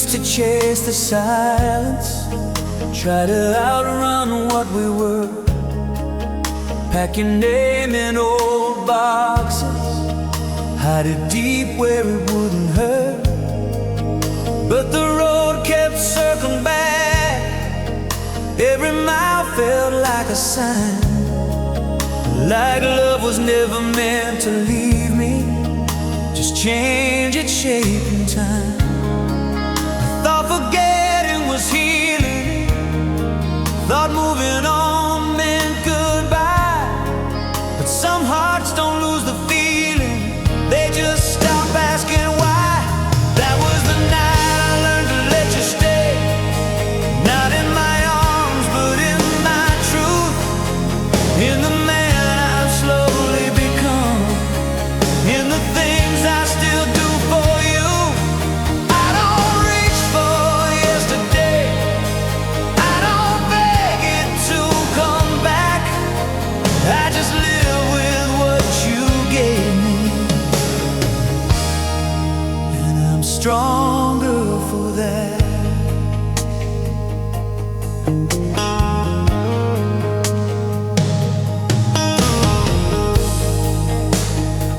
used to chase the silence, try to outrun what we were, pack your name in old boxes, hide it deep where it wouldn't hurt. But the road kept circling back, every mile felt like a sign, like love was never meant to leave me, just change its shape in time. I thought forgetting was healing, thought moving on meant goodbye. But some hearts don't lose the feeling, they just stop asking why. That was the night I learned to let you stay, not in my arms but in my truth, in the man I've slowly become, in the things I still do for you. I don't reach for yesterday, I don't beg it to come back, I just live with what you gave me, and I'm stronger for that.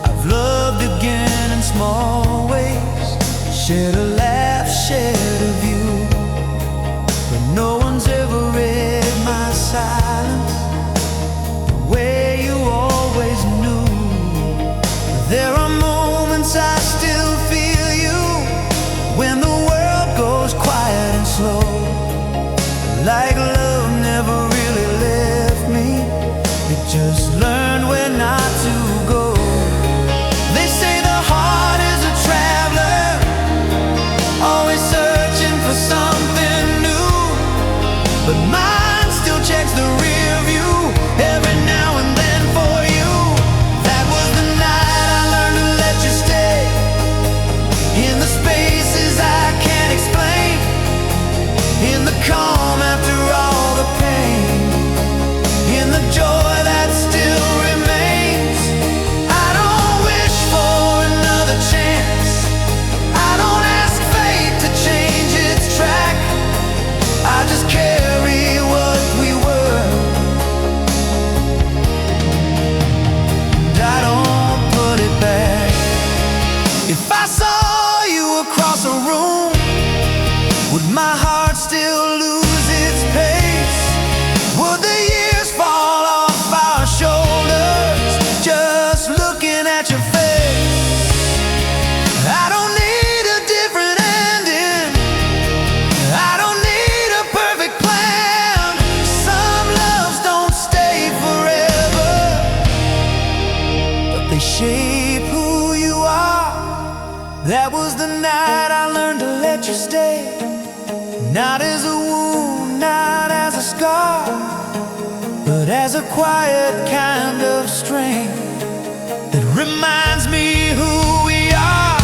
I've loved again in small ways, shared a laugh, shared a view, but no one's ever read my silence the way you always knew. There are moments I still feel you, when the world goes quiet and slow, like love never really left me, it just learned when not to go. They say the heart is a traveler, always searching for something new, but mine still checks the rear view every now and then for you. That was the night I learned to let you stay, in the spaces I can't explain, in the calm after all the pain, in the joy that still remains. I don't wish for another chance, I don't ask fate to change its track, I just carry what we were, and I don't put it back. If I saw you across a room, would my heart still lose its pace? Would the years fall off our shoulders just looking at your face? I don't need a different ending, I don't need a perfect plan. Some loves don't stay forever, but they shape who you are. That was the night I learned to let you stay, not as a wound, not as a scar, but as a quiet kind of strength that reminds me who we are.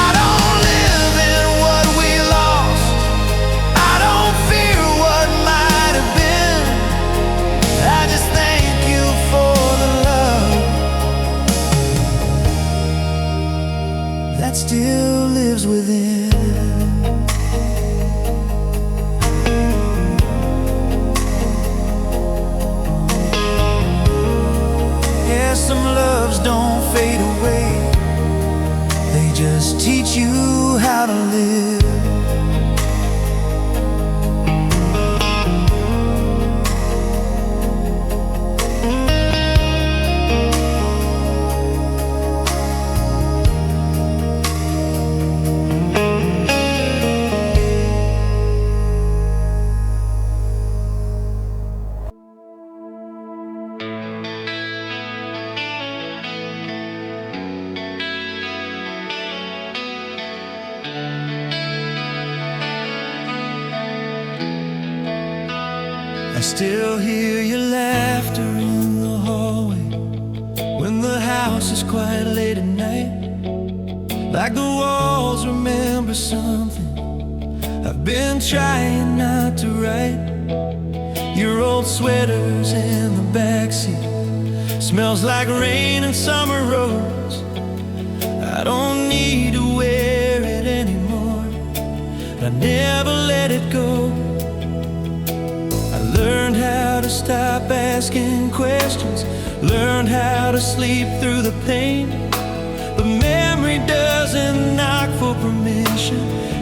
I don't live in what we lost, I don't fear what might have been, I just thank you for the love that still lives within. Yeah, some loves don't fade away, they just teach you how to live. I still hear your laughter in the hallway, when the house is quiet late at night, like the walls remember something I've been trying not to write. Your old sweaters in the backseat, smells like rain and summer roads. I don't need to wear it anymore, never let it go. I learned how to stop asking questions, learned how to sleep through the pain. But memory doesn't knock for permission,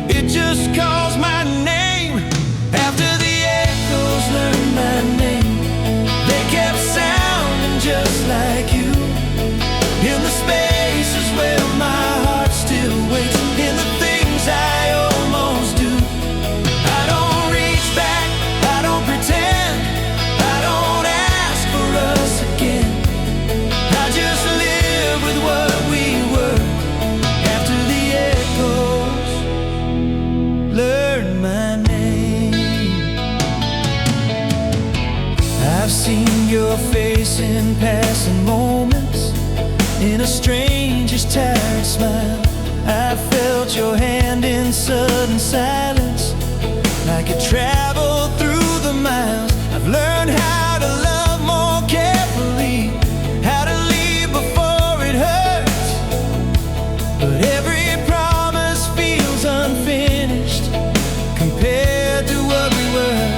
it just calls my name. After the echoes learned my name, they kept sounding just like you. In the spaces where my heart still waits, in the things I almost do. I don't reach back, I don't pretend, I don't ask for us again. I just live with what we were. After the echoes learn my name. I've seen your face in passing moments, in a stranger's tired smile. I felt your hand in sudden silence, like it traveled through the miles. I've learned how to love more carefully, how to leave before it hurts. But every promise feels unfinished compared to what we were.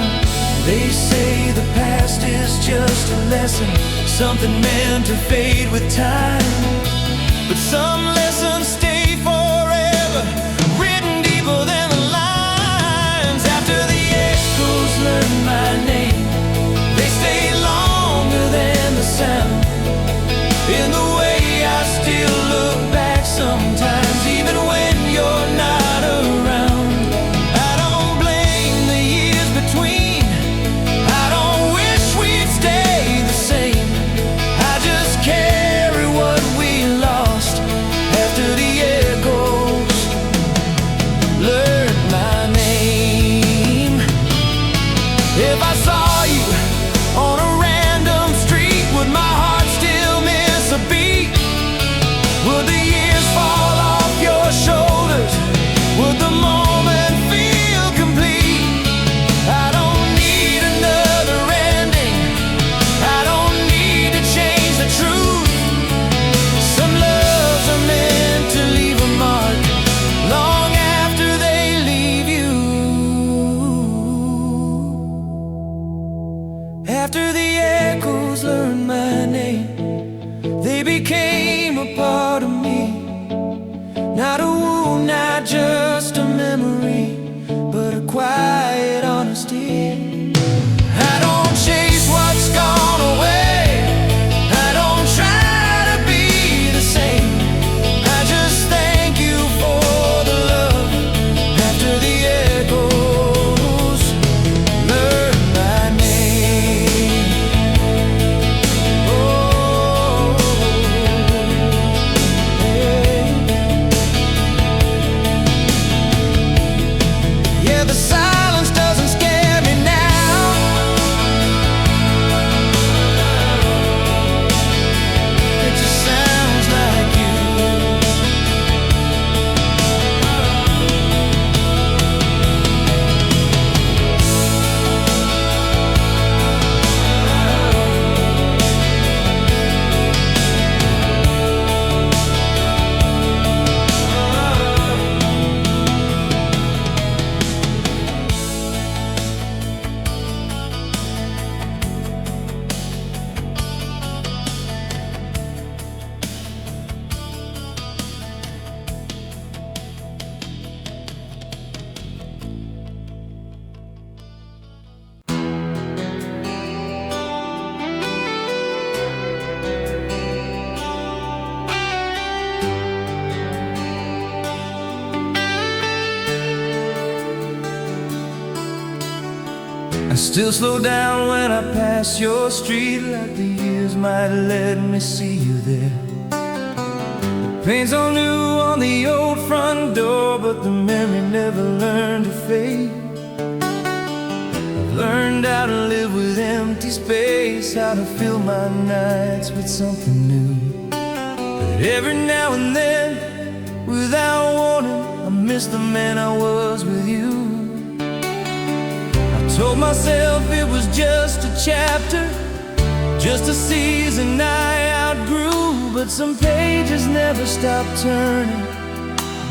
They say the past is just a lesson, something meant to fade with time. But some lessons stay forever, written deeper than the lines. After the echoes learn my name, they stay longer than the sound. In the way I still look back sometimes, even when you're not around. I don't blame the years between, I don't wish we'd stay the same. I just carry what we lost after the echoes learned my name. If I saw you on a random street, would my heart still miss a beat? Would the years fall off your shoulders? Would the moment feel complete? I don't need another ending, I don't need to change the truth. Some loves are meant to leave a mark long after they leave you. After the echoes learned my name, they became a part of me. Not a wound, not just a memory, but a quiet honesty. I don't chase what's gone away, I don't try to be the same. I just thank you for the love. After the echoes learn my name. Oh, hey. Yeah, the silence doesn't scare me now. It just sounds like you. I still slow down when I pass your street, like the years might let me see you there. The paint's all new on the old front door, but the memory never learned to fade. I've learned how to live with empty space, how to fill my nights with something new. But every now and then, without warning, I miss the man I was with you. Told myself it was just a chapter, just a season I outgrew. But some pages never stop turning,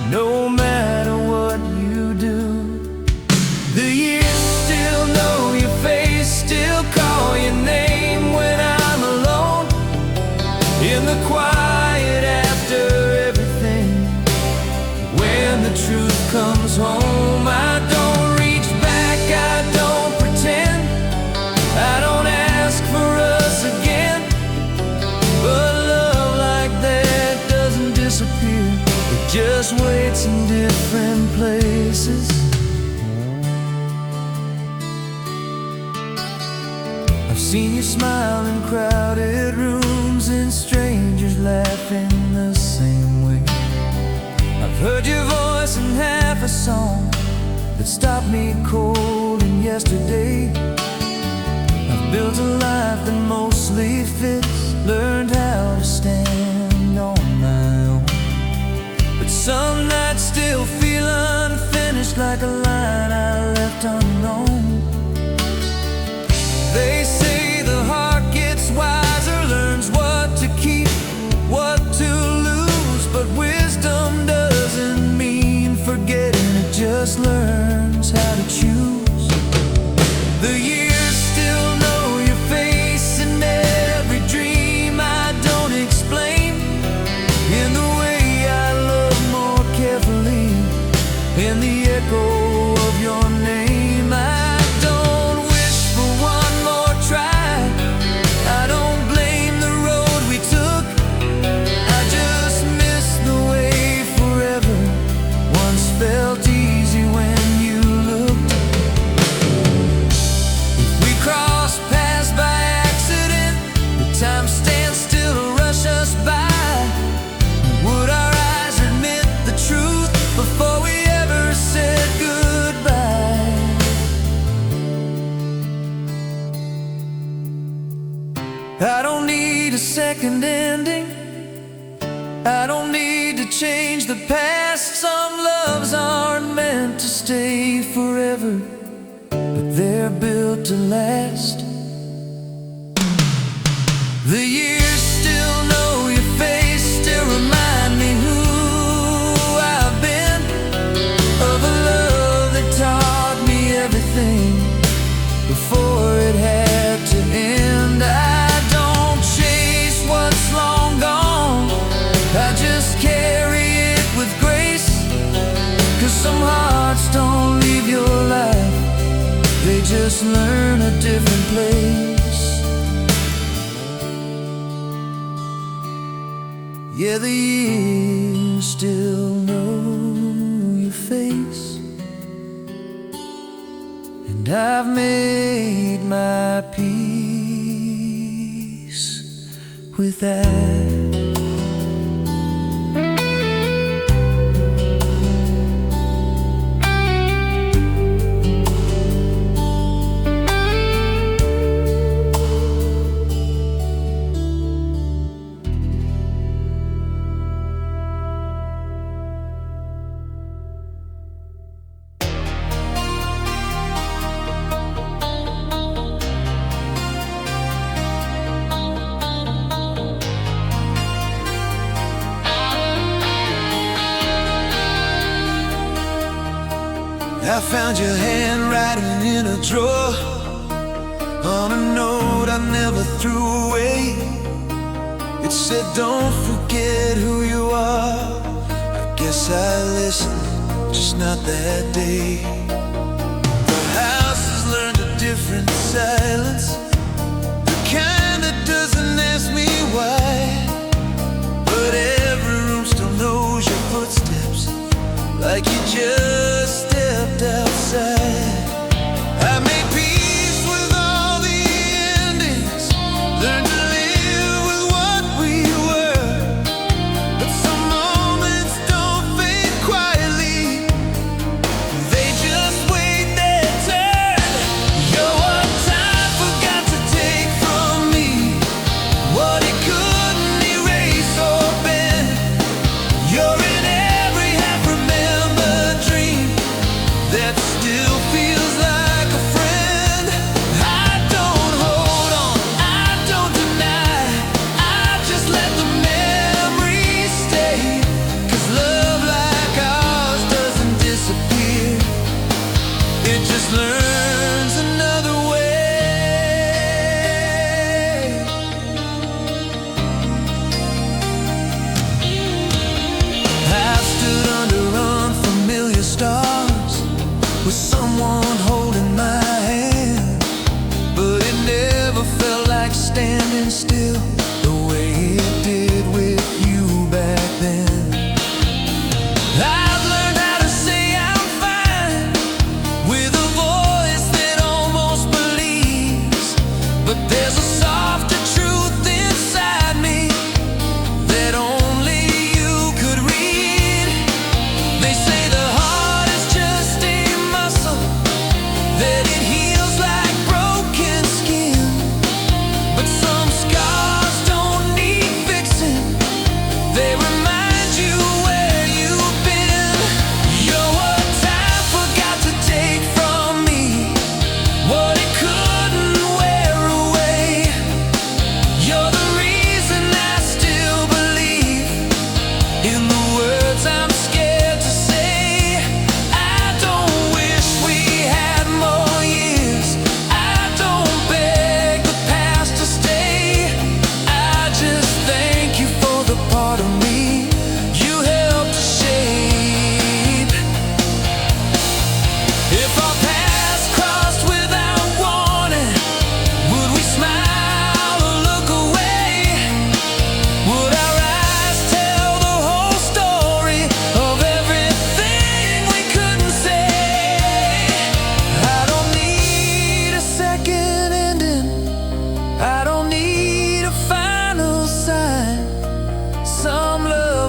no matter what you do. just waits in different places. I've seen you smile in crowded rooms and strangers laughing the same way. I've heard your voice in half a song that stopped me cold in yesterday. I've built a life that mostly fits, learned how to stand on my own. But some nights still feel unfinished, like a line I left unknown. They say the heart gets wiser, learns what to keep, what to lose. But wisdom doesn't mean forgetting, it just learns how to choose. The years still know your face in every dream I don't explain. In the way I love more carefully, in the echo of your name. I don't wish for one more try, I don't blame the road we took. I just miss the way forever once felt easy when you looked. If we cross paths by accident, the time stands still to rush us by. Would our eyes admit the truth before we ever said goodbye? I don't need a second ending, I don't need to change the past. Some loves aren't meant to stay forever, but they're built to last. The years still know your face, still remind me who I've been, of a love that taught me everything before it had to end. I don't chase what's long gone, I just carry it with grace. 'Cause some hearts don't leave your life, they just learn a different place. Yeah, the years still know your face, and I've made my peace with that. I found your handwriting in a drawer, on a note I never threw away. It said, don't forget who you are. I guess I listened, just not that day. The house has learned a different silence, the kind that doesn't ask me why. But every room still knows your footsteps, like you just stepped outside. I made peace with all the endings, learned to live with what we were. But some moments don't fade quietly, they just wait their turn. You're what time forgot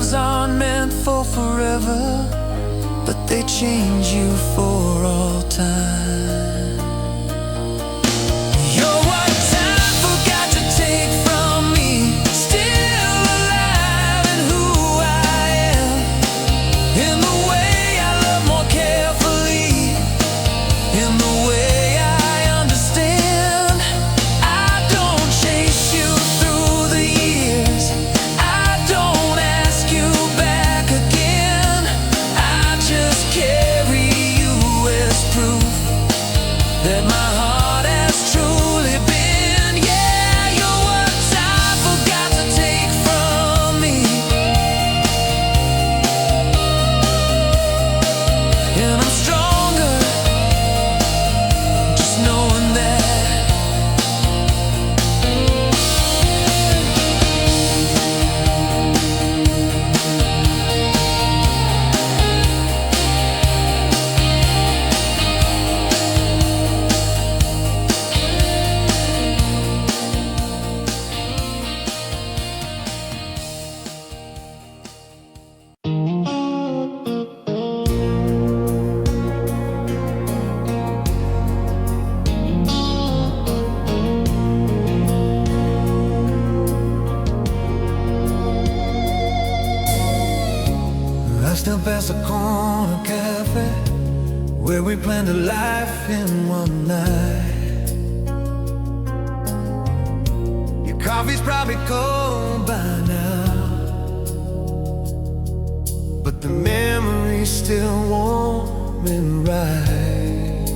Songs aren't meant for forever, but they change you for all time. You're what time forgot to take from me, still alive in who I am, in the way I love more carefully, in the way I understand. I don't chase you through the years, I don't ask you back again. I just carry you as proof that my heart has truly been. Yeah, you're what I forgot to take from me, and I'm stronger just knowing that. I still pass a corner cafe where we planned a life in one night. Your coffee's probably cold by now, but the memory's still warm and right.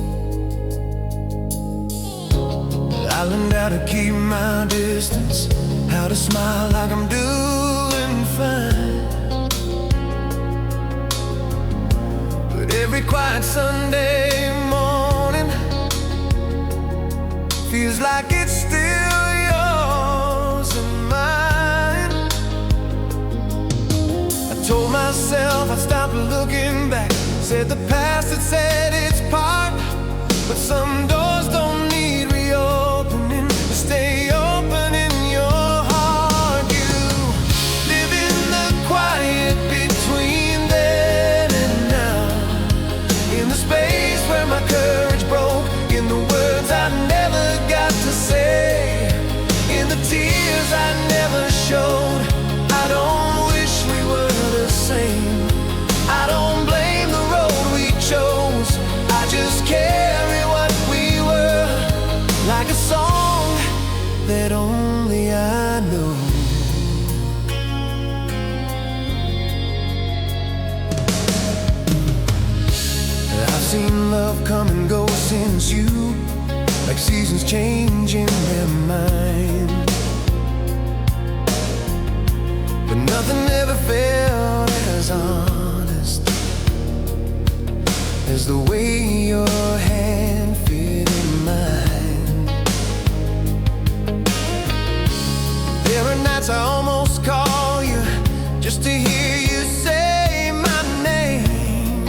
I learned how to keep my distance, how to smile like I'm doing fine. Every quiet Sunday morning feels like it's still yours and mine. I told myself I'd stop looking back, said the past had said its part, but some doors don't need reopening to stay open in your heart. You live in the quiet between then and now, in the space where my courage broke, in the words I never got to say, in the tears I never showed. I don't wish we were the same, I don't blame the road we chose. I just carry what we were, like a song that only I know. I've seen love come and go since you, like seasons changing their mind, but nothing ever felt as honest as the way your hand fit in mine. There are nights I almost call you just to hear you say my name,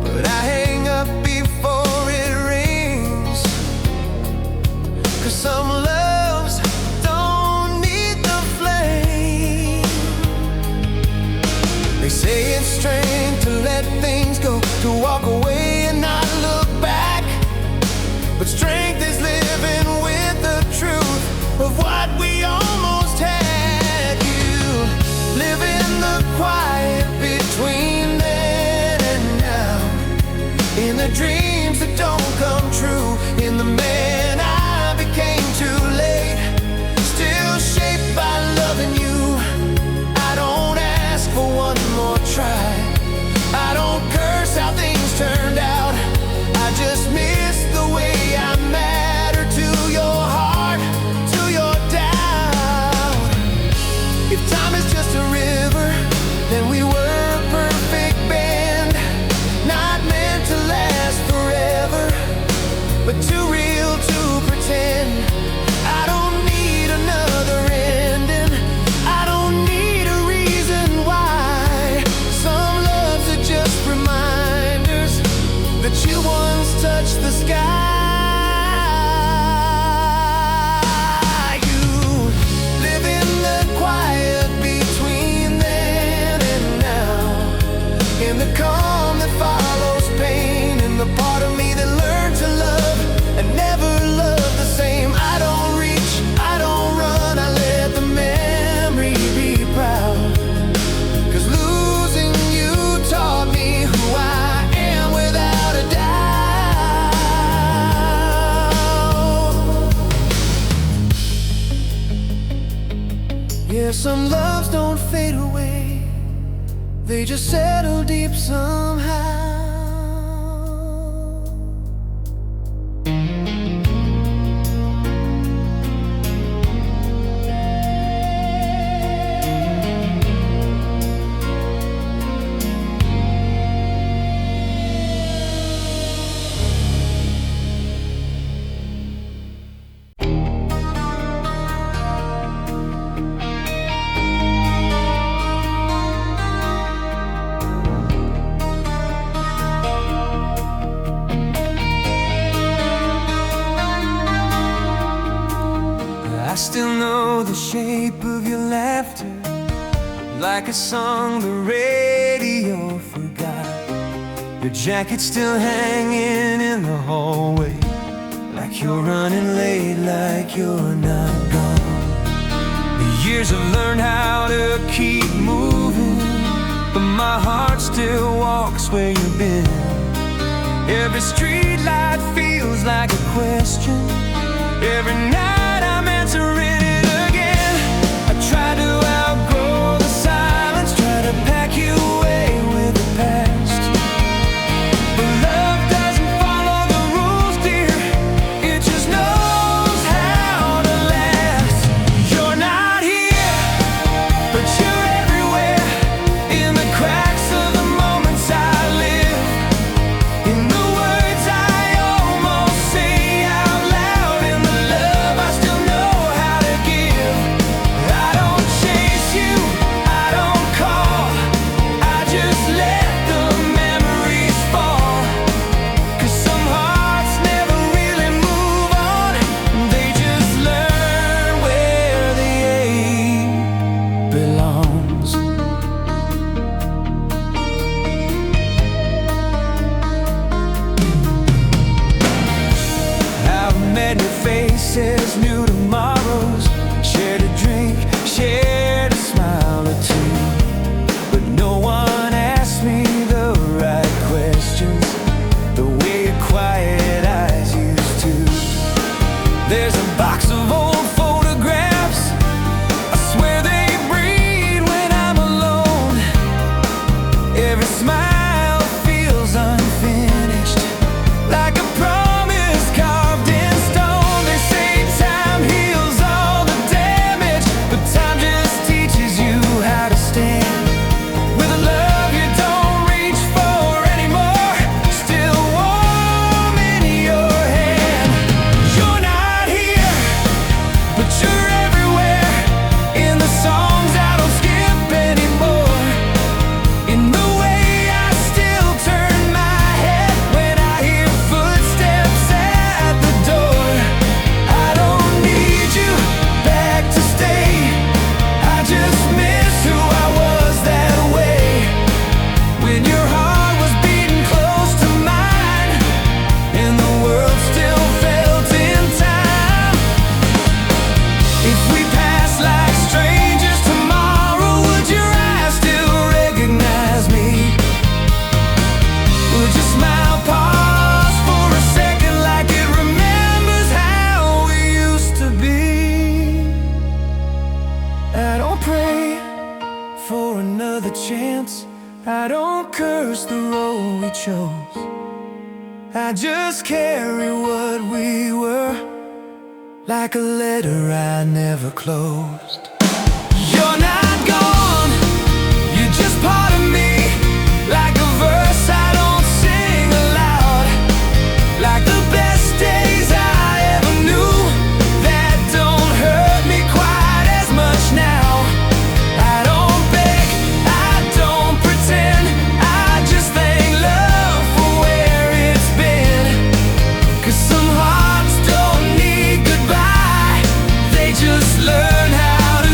but I hang up before it rings, 'cause some loves don't need the flame. They say it's strange to let things go, to walk away and not look back, but strength is living with the truth of what we almost had. You Some loves don't fade away, they just settle deep somehow. I still know the shape of your laughter, like a song the radio forgot. Your jacket still hanging in the hallway, like you're running late, like you're not gone. The years have learned how to keep moving, but my heart still walks where you've been. Every streetlight feels like a question. Every night I'm answering it again. I try to outgrow the silence, try to pack you away with the past. But love doesn't follow the rules, dear. It just knows how to last. You're not here, but you're everywhere, in the cracks of the moments I live, in the words I almost say out loud, in the love I still know how to give. I don't chase you, I don't call, I just let the memories fall. 'Cause some hearts never really move on, they just learn where the ache belongs. I've met new faces, new tomorrows, shared a drink, shared a smile or two, but no one asked me the right questions, the way your quiet eyes used to. There's a box of old photographs, I swear they breathe when I'm alone. Every smile feels unfinished, like a promise carved in stone. They say time heals all the damage, but time just teaches you how to stand with a love you don't reach for anymore, still warm in your hand. You're not here, but you're everywhere, in the songs I don't skip anymore, in the way I still turn my head when I hear footsteps at the door. I don't need you back to stay, I just miss who I was that way, when your heart was beating close to mine, and the world still felt in time. If we pass like strangers tomorrow, would your eyes still recognize me? Would your smile pause for a second, like it remembers how we used to be? I don't pray for another chance, I don't curse the road we chose, I just carry what we were, like a letter I never closed. You're not gone, you're just part of me, like a verse I don't sing aloud, like the best days I ever knew, that don't hurt me quite as much now. I don't beg, I don't pretend, I just thank love for where it's been. 'Cause some hearts don't need goodbye, they just learn how to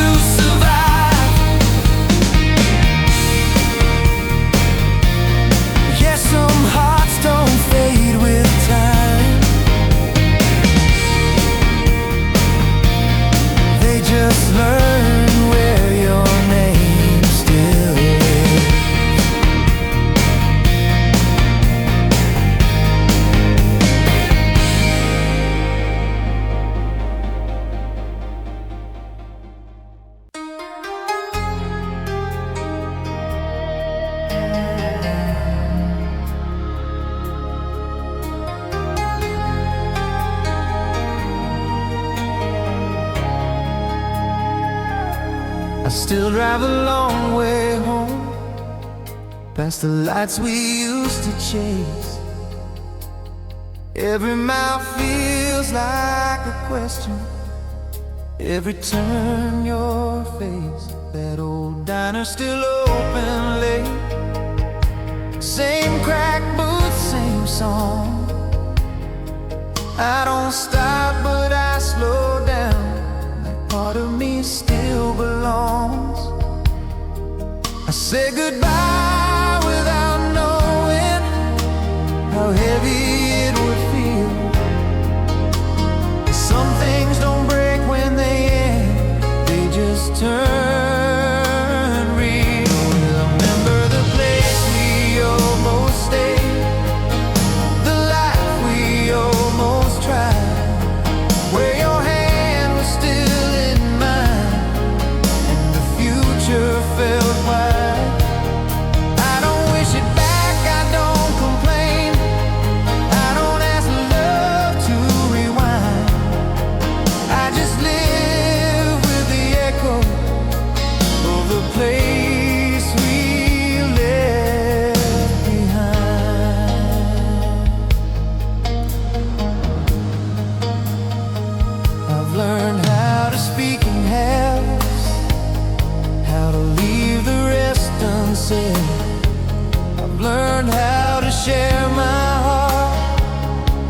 still drive a long way home, past the lights we used to chase. Every mile feels like a question, every turn your face. That old diner's still open late, same cracked booth, same song. I don't stop but I slow down, that part of me still belongs. I say goodbye without knowing how heavy it would feel. Some things don't break when they end, they just turn real. Remember the place we almost stayed, the life we almost tried, where your hand was still in mine and the future felt wide. I don't wish it back, I don't complain, I don't ask love to rewind. I just live with the echo of the place we left behind. I've learned how to speak in halves, how to leave the rest unsaid. I've learned how to share my heart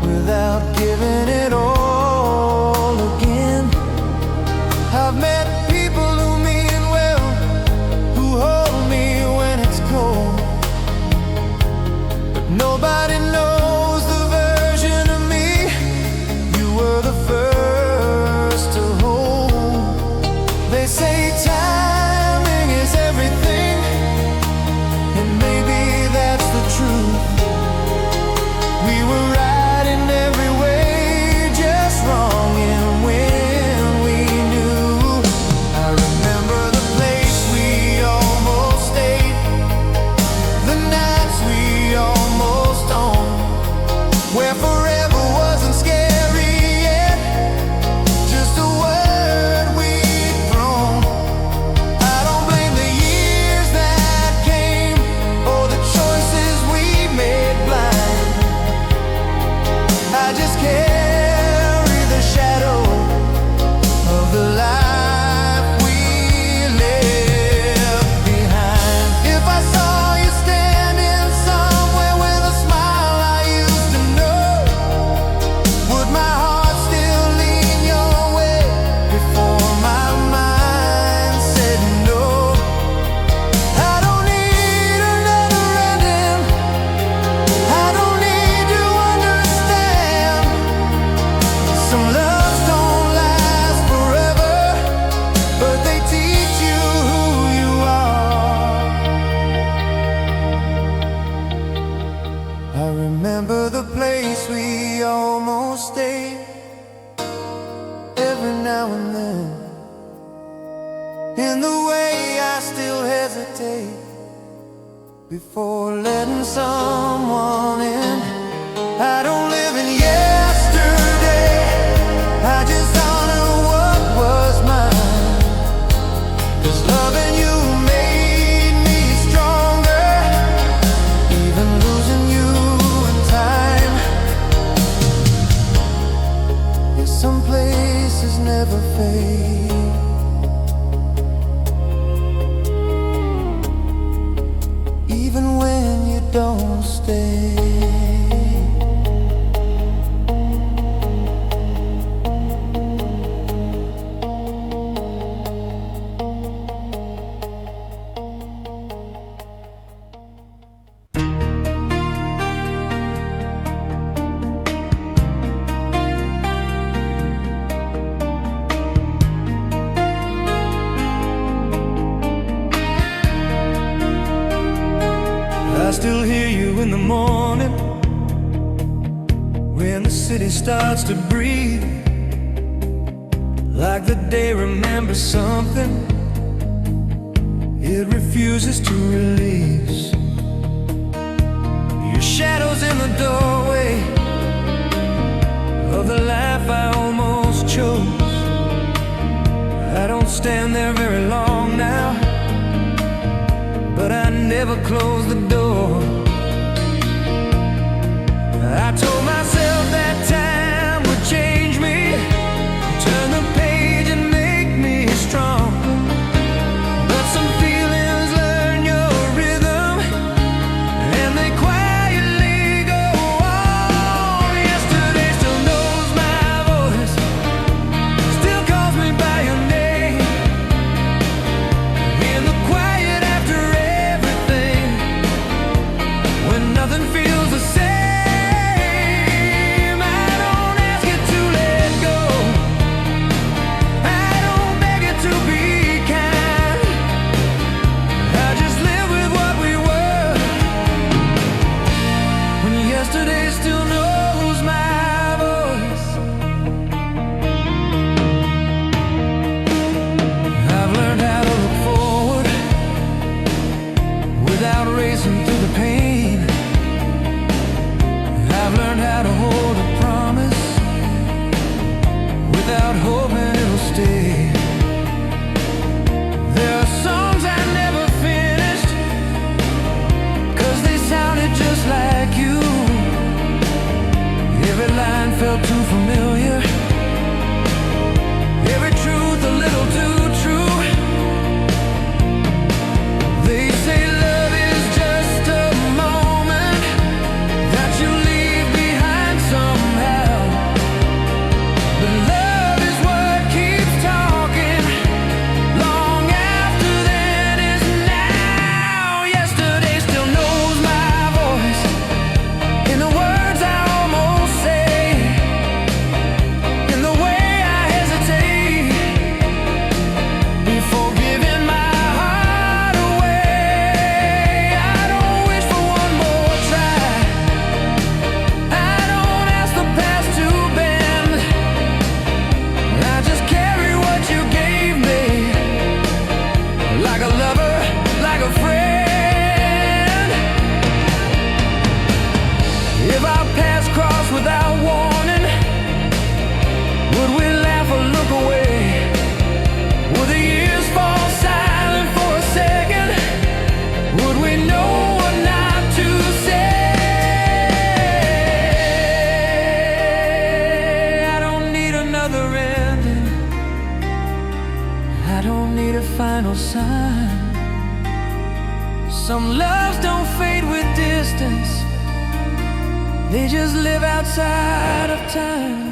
without giving it all again. I've met people who mean well, who hold me when it's cold, but nobody knows the version of me you were the first to hold. They say timing is everything, and maybe that's the truth. We were right in every way, just wrong in when we knew. I remember the place we almost stayed, the nights we almost owned, where forever wasn't scary yet, just a word we'd thrown. I don't blame the years that came or the choices we made blind. I just carry the shadow of the life we left behind. If I saw you standing somewhere with a smile I used to know, would my heart still lean your way before my mind said no? I don't need another ending, I don't need to understand. Some loves don't last forever, but they teach you who you are. I remember the place we almost stayed, every now and then. In the way I still hesitate before letting someone in. I don't live in yesterday, I just honor what was mine. 'Cause loving you made me stronger, even losing you in time. Yes, some places never fade, even when you don't stay. I still hear you in the morning when the city starts to breathe, like the day remembers something it refuses to release. Your shadows in the doorway of the life I almost chose. I don't stand there very long now, ever close the door. I told myself that time would change me, turn the page and make me strong. But some feelings learn your rhythm, and they quietly go on. Yesterday still knows my voice, still calls me by your name. In the quiet after everything, when nothing feels the same, yesterday still knows my voice. I've learned how to look forward without racing through the pain. I've learned how to hold a promise without hoping it'll stay. There are songs I never finished, 'cause they sounded just like you. Every line felt too familiar, every truth a little too true. They say love is just a moment that you leave behind somehow, but love is what keeps talking long after then is now. Yesterday still knows my voice in the words I almost say, in the way I hesitate before giving my heart away. I don't wish for one more try, I don't ask the past to bend. I just carry what you gave me, like a lover, like a friend. If our paths cross without warning, would we laugh or look away? Would the years fall silent for a second? Would we know what not to say? I don't need another ending, I don't need a final sign. Some loves don't fade with distance, they just live outside of time.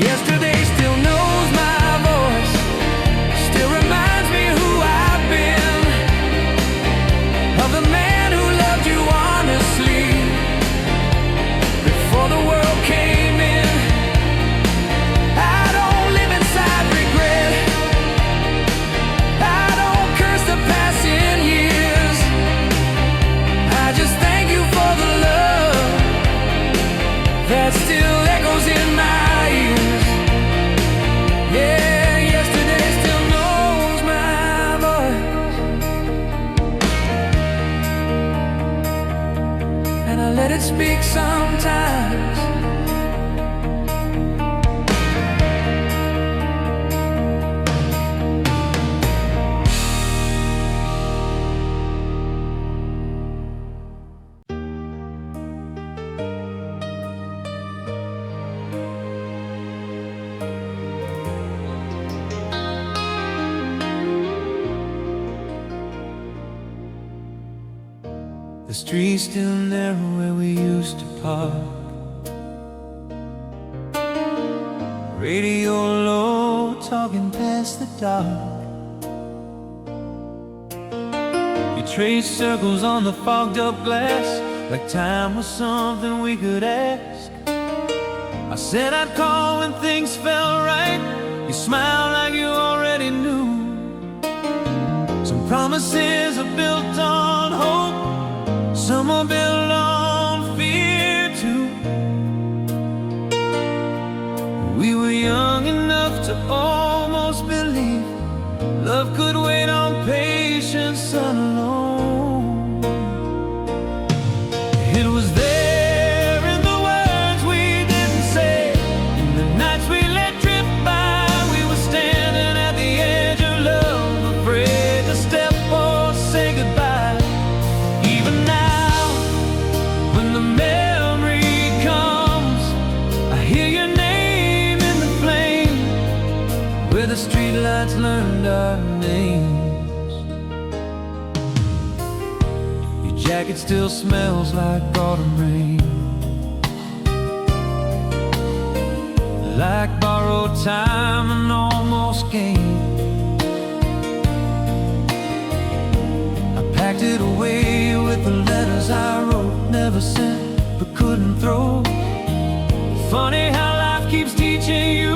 Yesterday still knows my voice, still reminds me who I've been, of the man who loved you honestly before the world came in. I don't live inside regret, I don't curse the passing years. I just thank you for the love that still echoes in my ears. Yeah, yesterday still knows my voice, and I let it speak sometimes. The street's still narrow where we used to park. Radio low, talking past the dark. You traced circles on the fogged up glass, like time was something we could ask. I said I'd call when things felt right. You smiled like you already knew. Some promises are built on hope, some are built on fear too. We were young enough to almost believe love could wait on patience alone. It was there in the words we didn't say, in the nights we let drift by. We were standing at the edge of love, afraid to step or say goodbye. names. Your jacket still smells like autumn rain, like borrowed time and almost gain. I packed it away with the letters I wrote, never sent but couldn't throw. Funny how life keeps teaching you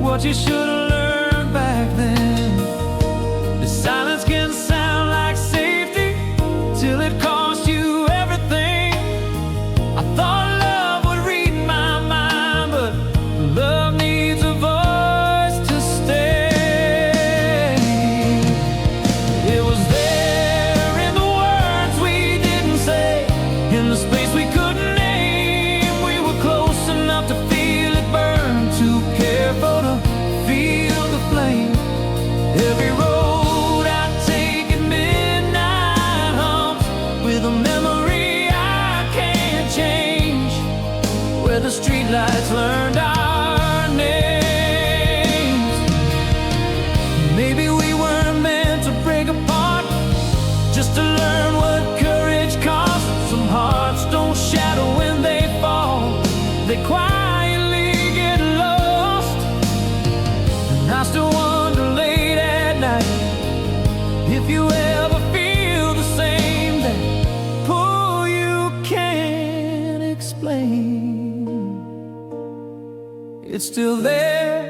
what you should have learned back then. The silence can sound like safety till it costs you everything. I thought love would read my mind, but love needs a voice to stay. It was there in the words we didn't say, in the space we couldn't name. We were close enough to feel it burn, too careful to feel the flame. Every road I take at midnight hums with a memory I can't change, where the streetlights learned our names. Maybe we weren't meant to break apart, just to learn what courage costs. Some hearts don't shatter when they fall, they quietly get lost. And I still wonder late at night if you ever feel the same, that pull you can't explain. It's still there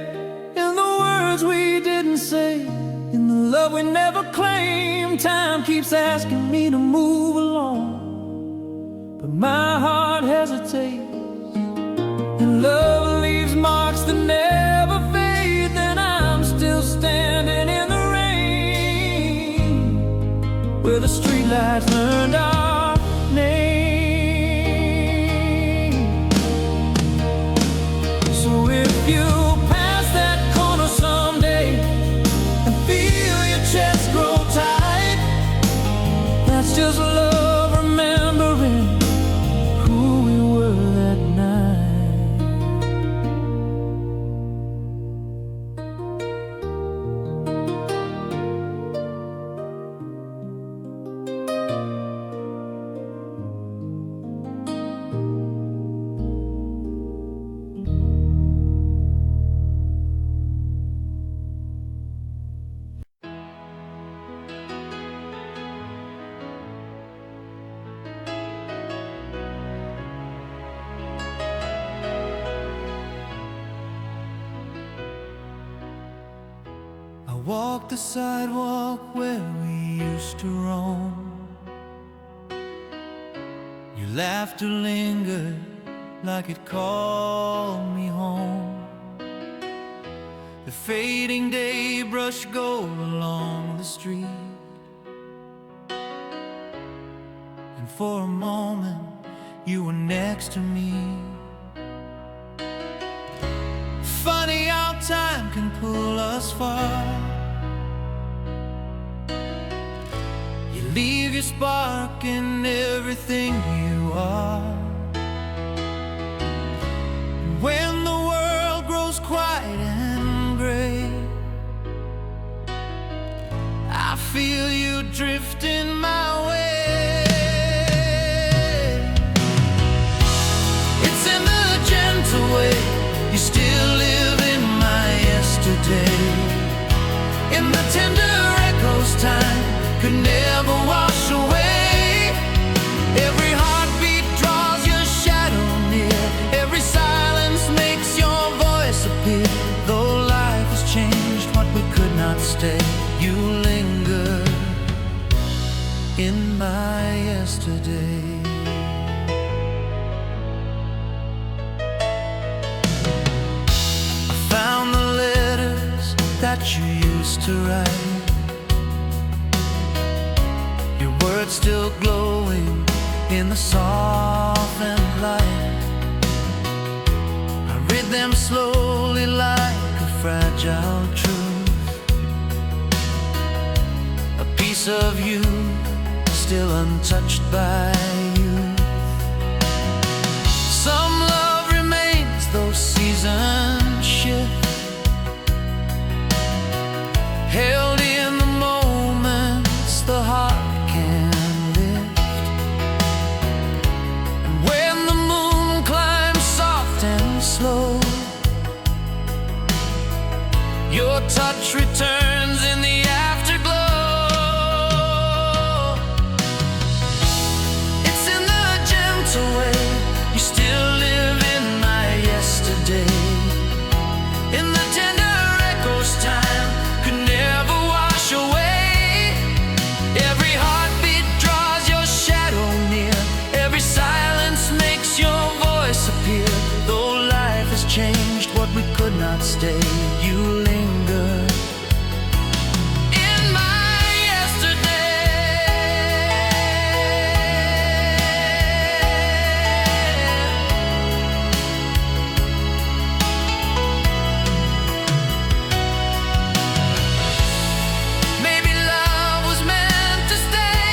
in the words we didn't say, in the love we never claimed. Time keeps asking me to move along, but my heart hesitates. And love leaves marks that never fade. Then I'm still standing in the rain, where the streetlights learned our name. So if you pass that corner someday and feel your chest grow tight, that's just love remembering who we were that night. I walk the sidewalk where we used to roam. Your laughter lingered like it called me home. The fading day brush gold along the street, and for a moment you were next to me. Funny how time can pull us far. You leave your spark in everything you are. And when the world grows quiet and gray, I feel you drifting my way. It's in the gentle way you still live in my yesterday, in the tender echoes time could never wash away. Every heartbeat draws your shadow near, every silence makes your voice appear. Though life has changed what we could not stay, you linger in my yesterday. I found the letters that you used to write, your words still glowing in the softened light. I read them slowly like a fragile truth, a piece of you still untouched by youth. Some love remains though seasons shift, held stay, you linger in my yesterday. Maybe love was meant to stay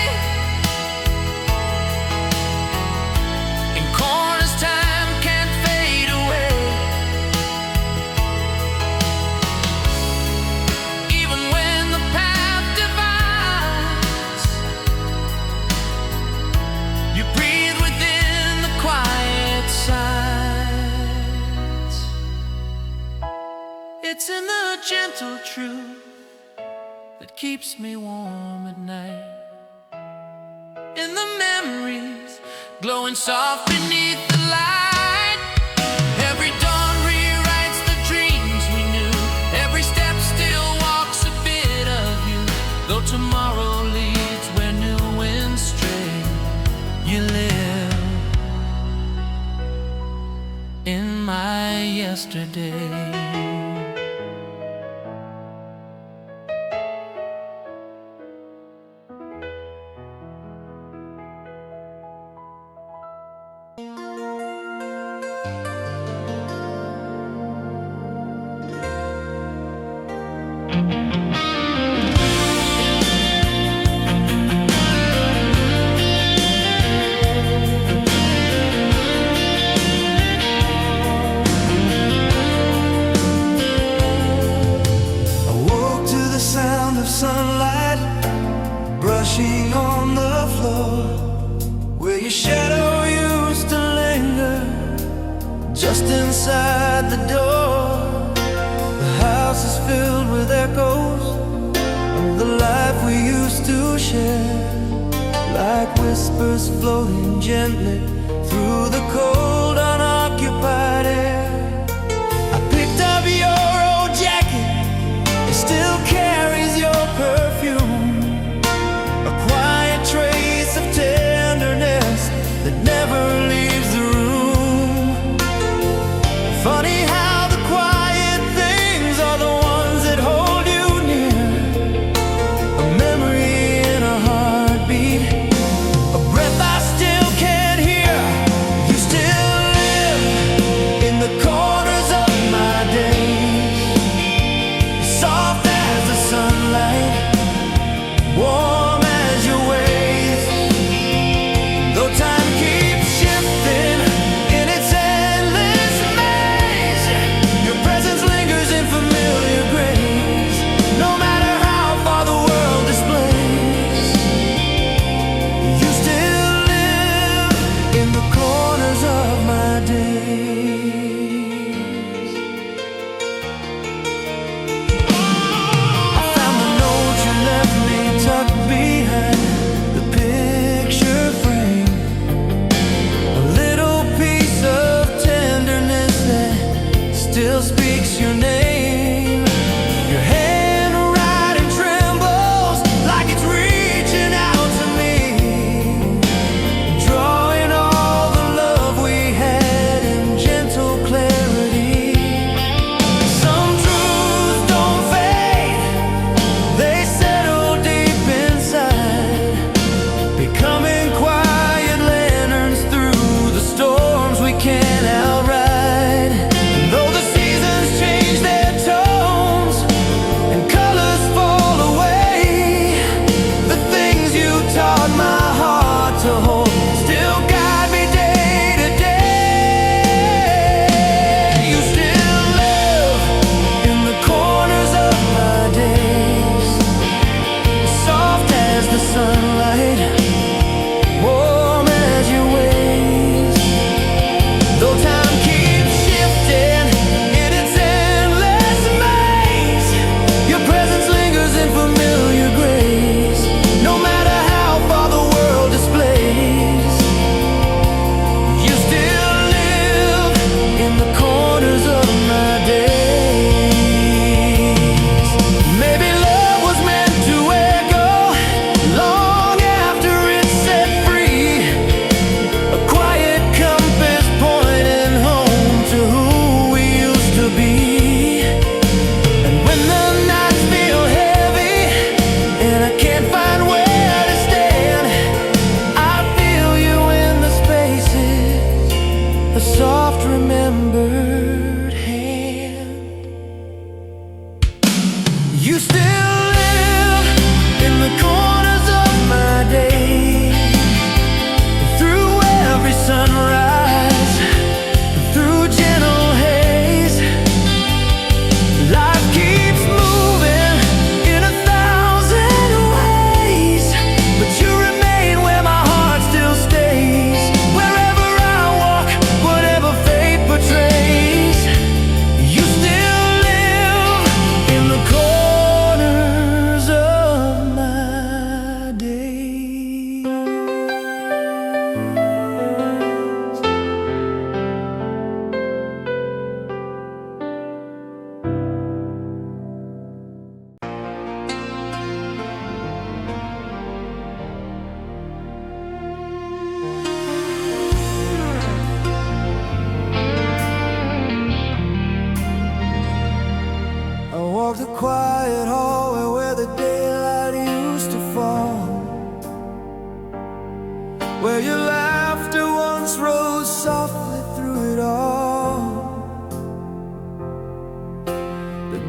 in corners time can't fade away. Even when the path divides, you breathe within the quiet silence. It's in the gentle truth that keeps me warm at night, in the memories glowing soft beneath the light. Every dawn rewrites the dreams we knew. Every step still walks a bit of you. Though tomorrow leads where new winds stray, you live in my yesterday. Sunlight brushing on the floor, where your shadow used to linger just inside the door. The house is filled with echoes of the life we used to share, like whispers floating gently through the cold unoccupied air. I picked up your old jacket, it still carries your perfume, a quiet trace of tenderness that never leaves the room. Funny how the quiet things are the ones that hold you near, a memory in a heartbeat, a breath I still can't hear. You still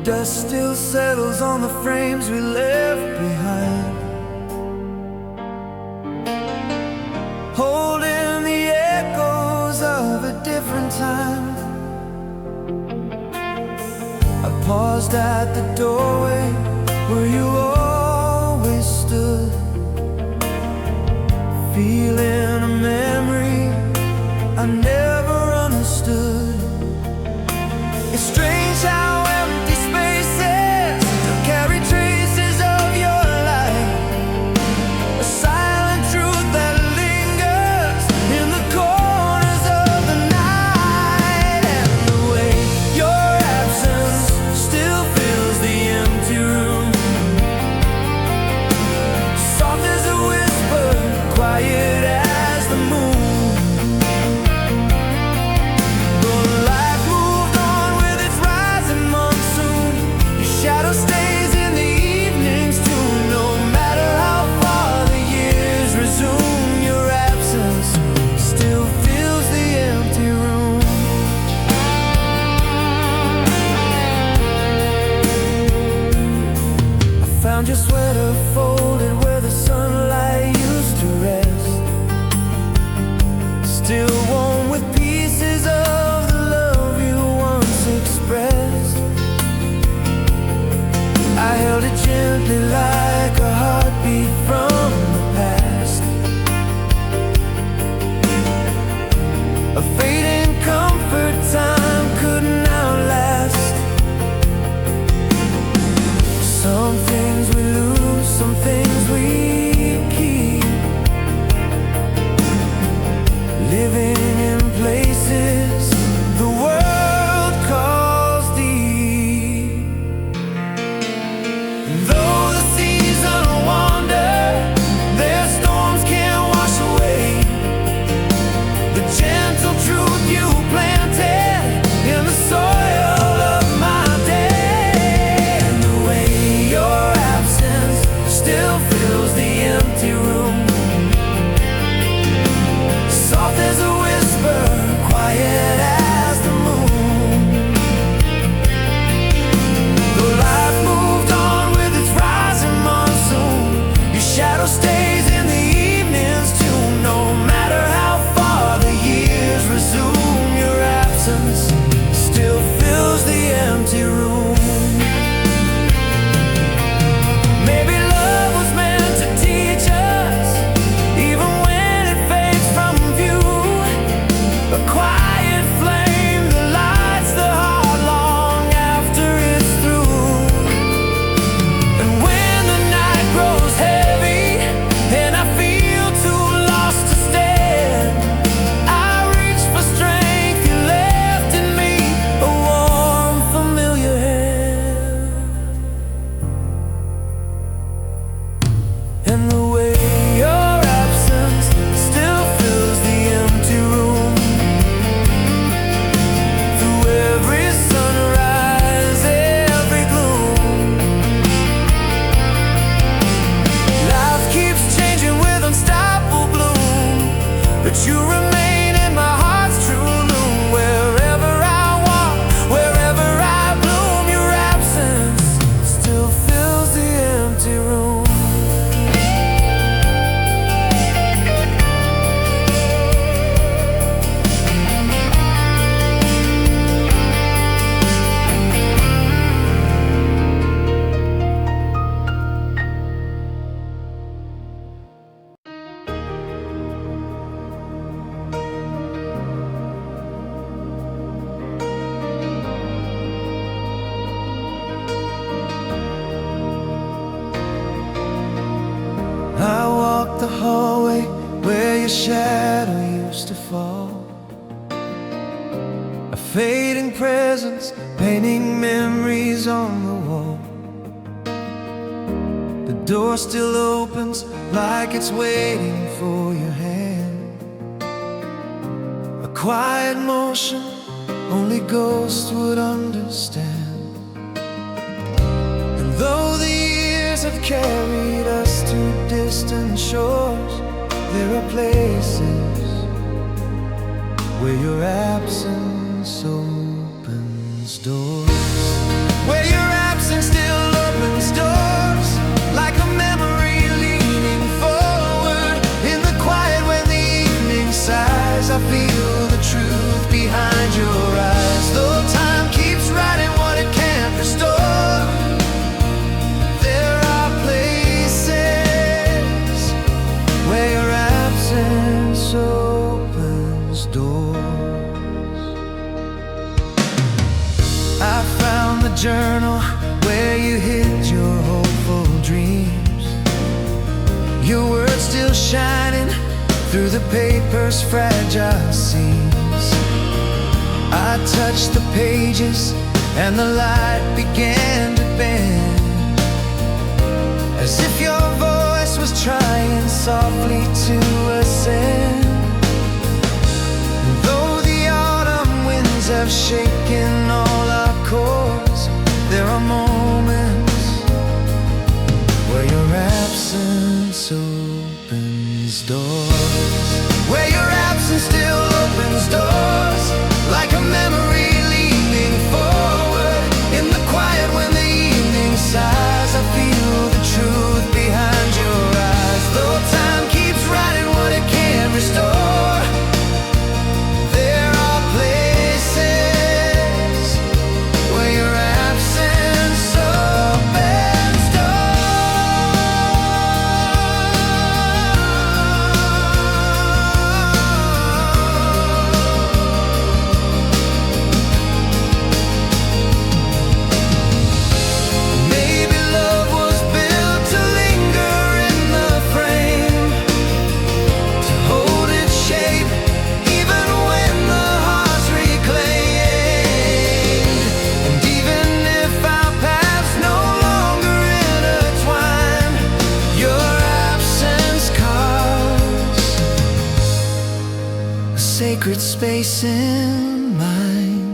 Dust still settles on the frames we left behind, holding the echoes of a different time. I paused at the doorway where you always stood, feeling a memory I never understood. It's strange how empty spaces carry traces of your life, a silent truth that lingers in the corners of the night. And the way your absence still fills the empty room, soft as a whisper, quiet as the moon. Shadow stays in the evenings too. No matter how far the years resume, your absence still fills the empty room. I found your sweater folded where the sunlight used to rest, still warm with pieces of the love you once expressed. I held it gently like a heartbeat from the past, a fading comfort time couldn't outlast. Some things we lose, some things we keep, living in places the world calls deep. Though the seas wander, their storms can't wash away the gentle truth you planted in the soil of my day. And the way your absence still fills the empty room, soft as a whisper, quiet as the moon. Though life moved on with its rising monsoon, your shadow stays in the evenings too. No matter how far the years resume, your absence still fills the empty room. Maybe love was meant to teach us, even when it fades from view, a quiet flame that lights the heart long after it's through. And when the night grows heavy and I feel too lost to stand, I reach for strength you left in me, a warm, familiar hand. And the way your absence still fills the empty room, through every sunrise, every gloom. Life keeps changing with unstoppable bloom, but you remain in my heart's true loom. Wherever I walk, wherever I bloom, your absence still fills the empty room. I walk the hallway where your shadow used to fall, a fading presence painting memories on the wall. The door still opens like it's waiting for your hand, a quiet motion only ghosts would understand. And though the years have carried us to distant shores, there are places where your absence opens doors, where your your words still shining through the paper's fragile seams. I touched the pages and the light began to bend, as if your voice was trying softly to ascend. Though the autumn winds have shaken all our chords, there are moments where your absence opens doors. Where your absence still opens doors, like a memory leaning forward. In the quiet when the evening sighs, I feel the truth behind your eyes. Though time keeps writing what it can't restore, there are places where your absence opens Maybe love was built to linger in the frame, to hold its shape even when the heart's reclaimed. And even if our paths no longer intertwine, your absence carves a sacred space in mine.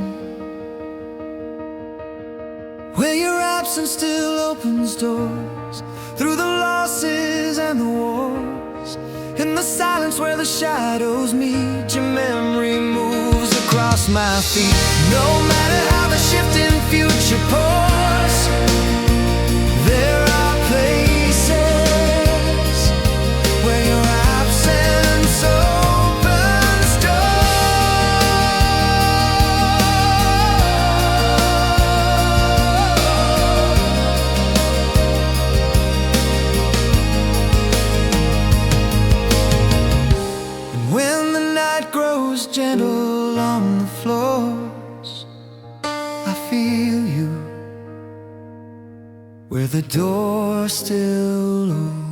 Where your absence still opens doors, through the losses and the wars. In the silence where the shadows meet, your memory moves across my feet. No matter how the shifting future pours, there are places where your absence opens when the night grows gentle on the floors. I feel you where the door still opens.